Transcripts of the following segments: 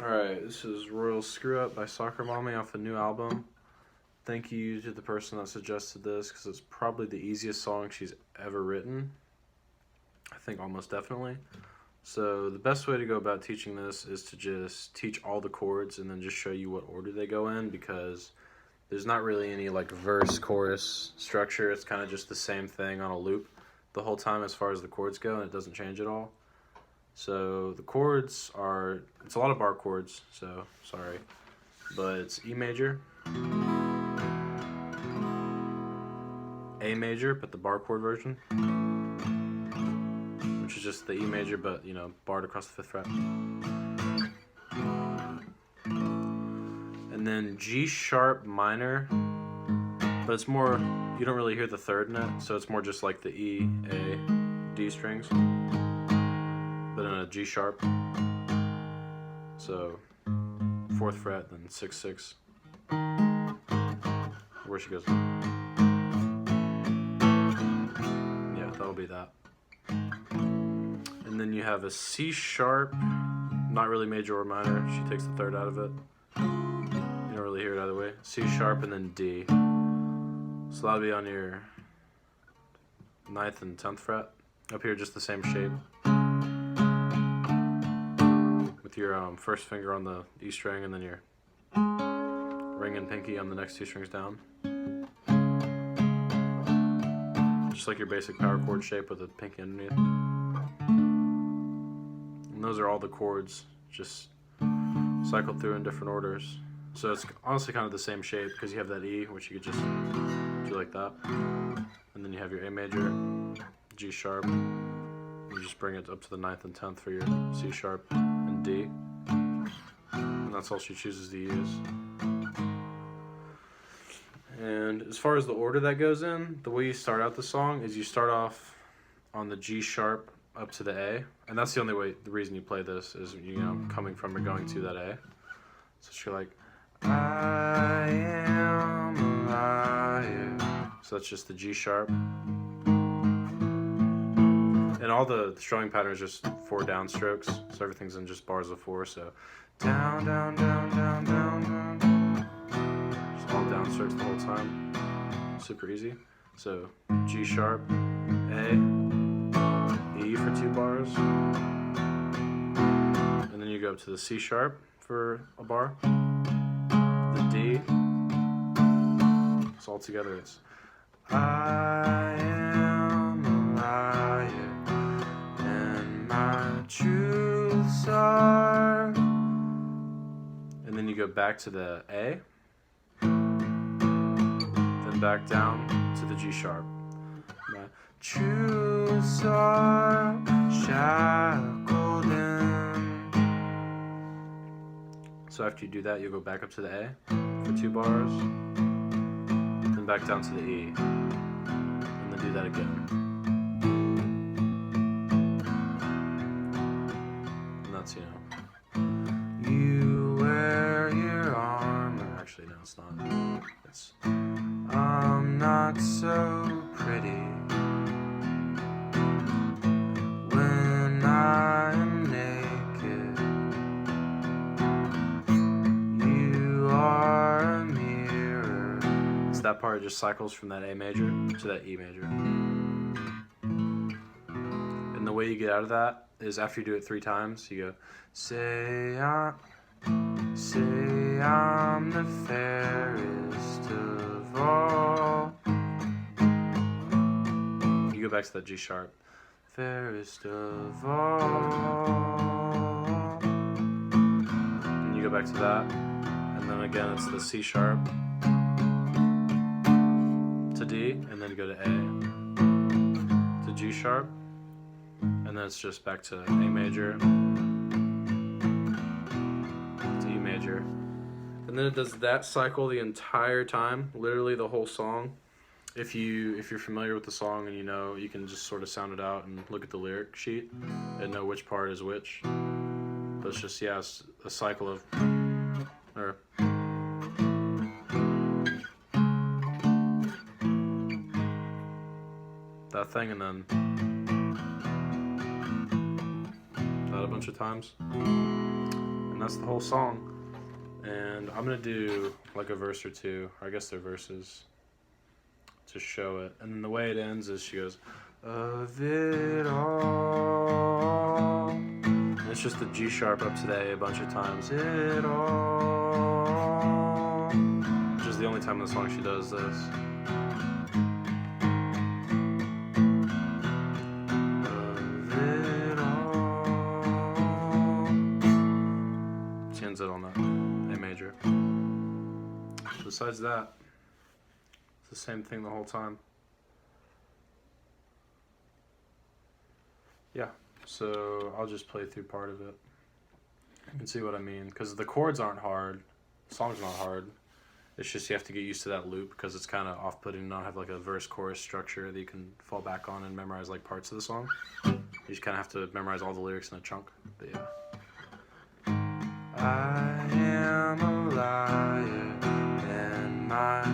Alright, this is Royal Screw Up by Soccer Mommy off a new album. Thank you to the person that suggested this because it's probably the easiest song she's ever written. I think almost definitely. So the best way to go about teaching this is to just teach all the chords and then just show you what order they go in, because there's not really any like verse chorus structure. It's kind of just the same thing on a loop the whole time as far as the chords go, and it doesn't change at all. So the chords are, it's a lot of bar chords, so sorry, but it's E major, A major, but the bar chord version, which is just the E major, but you know, barred across the 5th fret. And then G sharp minor, but it's more, you don't really hear the 3rd in it, so it's more just like the E, A, D strings, but in a G sharp. So 4th fret, then 6, 6, where she goes. Yeah, that'll be that. And then you have a C sharp, not really major or minor. She takes the 3rd out of it. You don't really hear it either way. C sharp and then D. So that'll be on your 9th and 10th fret. Up here, just the same shape. With your first finger on the E string and then your ring and pinky on the next 2 strings down. Just like your basic power chord shape with a pinky underneath. And those are all the chords, just cycled through in different orders. So it's honestly kind of the same shape because you have that E, which you could just do like that. And then you have your A major, G sharp. You just bring it up to the 9th and 10th for your C sharp and D. And that's all she chooses to use. And as far as the order that goes in, the way you start out the song is you start off on the G sharp up to the A. And that's the only way, the reason you play this is, you know, coming from or going to that A. So she's like, I am a liar. So that's just the G sharp. And all the strumming pattern is just 4 downstrokes. So everything's in just bars of 4. So down, down, down, down, down, down. Just all downstrokes the whole time. Super easy. So G sharp, A, E for 2 bars. And then you go up to the C sharp for a bar. The D. So all together it's I am a liar and my truths are. And then you go back to the A, then back down to the G sharp. My truths are shackled in. So after you do that, you'll go back up to the A for 2 bars, then back down to the E, and then do that again. And that's, you know, you wear your armor. Actually, no, it's not. It's I'm not so pretty when I'm naked. You are a mirror. So that part just cycles from that A major to that E major. And the way you get out of that is after you do it 3 times, you go, say I'm the fairest of all. You go back to that G sharp, fairest of all. And you go back to that, and then again it's the C sharp to D, and then you go to A to G sharp, and then it's just back to A major to E major. And then it does that cycle the entire time, literally the whole song. If you're familiar with the song and you know, you can just sort of sound it out and look at the lyric sheet and know which part is which. But it's just, yeah, it's a cycle of, or that thing and then that a bunch of times. And that's the whole song. And I'm gonna do like a verse or two, or I guess they're verses, to show it. And then the way it ends is she goes, of it all. And it's just the G sharp up today a bunch of times. It all. Which is the only time in the song she does this. Of it all. She ends it on that A major. Besides that, it's the same thing the whole time. Yeah, so I'll just play through part of it. You can see what I mean, because the chords aren't hard, the song's not hard. It's just you have to get used to that loop, because it's kind of off-putting to not have like a verse-chorus structure that you can fall back on and memorize like parts of the song. You just kind of have to memorize all the lyrics in a chunk, but yeah. I am a liar, and my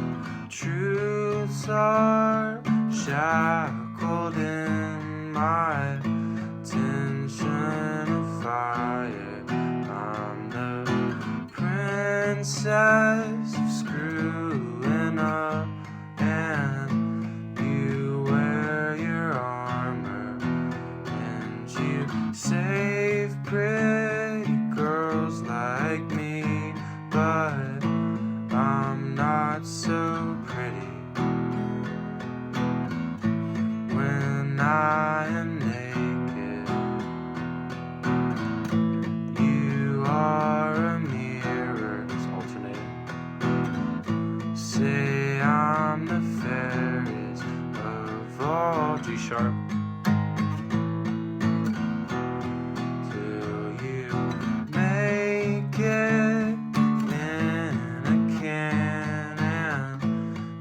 truths are shackled in my tension of fire. I'm the princess of screwing up, and you wear your armor, and you save pretty girls like me, but I'm not so pretty when I am naked. You are a mirror. It's alternating. Say I'm the fairest of all. G sharp. Till you make it in a can, and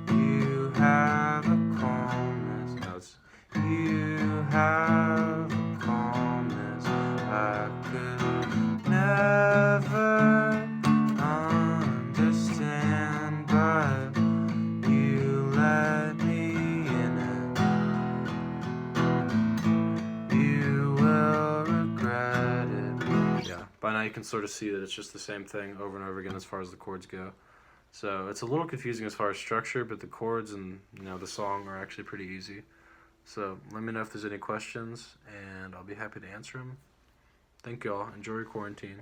you have a calmness. No, it's you have a calmness I could never understand, but you let me in it. You will regret it. Yeah, by now you can sort of see that it's just the same thing over and over again as far as the chords go. So it's a little confusing as far as structure, but the chords and the song are actually pretty easy. So let me know if there's any questions, and I'll be happy to answer them. Thank y'all. Enjoy your quarantine.